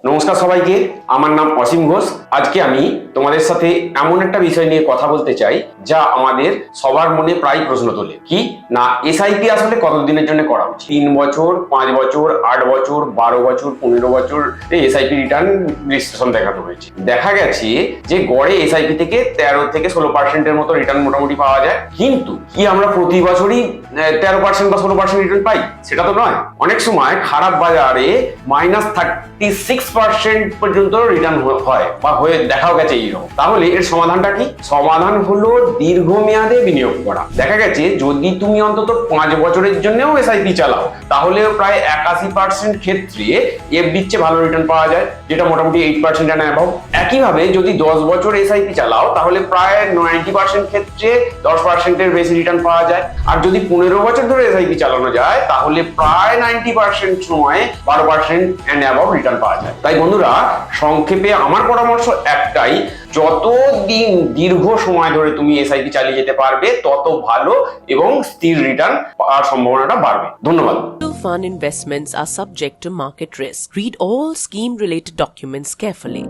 নমস্কার সবাইকে, আমার নাম অসীম ঘোষ। আজকে আমি তোমাদের সাথে এমন একটা বিষয় নিয়ে কথা বলতে চাই যা আমাদের সবার মনে প্রায় প্রশ্ন তোলে। কি না, এসআইপি আসলে কতদিনের জন্য করা উচিত? 3 বছর, 5 বছর, 8 বছর, 12 বছর, 15 বছর এসআইপি রিটার্ন বিশ্লেষণ দেখানো হয়েছে। দেখা গেছে যে গড়ে এসআইপি থেকে 13 থেকে 16% মতো রিটার্ন মোটামুটি পাওয়া যায়। কিন্তু কি আমরা প্রতি বছরই 13% বা 16% রিটার্ন পাই? সেটা তো নয়। অনেক সময় খারাপ বাজারে -36% পর্যন্ত রিটার্ন হয় বা হয়ে দেখাও গেছে এইরকম। তাহলে এর সমাধানটা কি? সমাধান হলো দীর্ঘমেয়াদে বিনিয়োগ করা। দেখা গেছে যদি তুমি অন্তত 5 বছরের জন্যও এসআইপি চালাও, তাহলে প্রায় 81% ক্ষেত্রে এফডির চেয়ে ভালো রিটার্ন পাওয়া যায়, যেটা মোটামুটি 8% অ্যান্ড অ্যাবাভ। একইভাবে যদি 10 বছর এসআইপি চালাও, তাহলে প্রায় 90% ক্ষেত্রে 10%-এর বেশি রিটার্ন পাওয়া যায়। আর যদি 15 বছর ধরে এসআইপি চালানো যায়, তাহলে প্রায় 90% সময় 12% অ্যান্ড অ্যাবাভ রিটার্ন পাওয়া যায়। তাই বন্ধুরা, সংক্ষেপে আমার পরামর্শ একটাই, যত দিন দীর্ঘ সময় ধরে তুমি এসআইপি চালিয়ে যেতে পারবে, তত ভালো এবং স্থির রিটার্ন পাওয়ার সম্ভাবনাটা বাড়বে। ধন্যবাদ। Mutual fund investments are subject to market risk. Read all scheme-related documents carefully.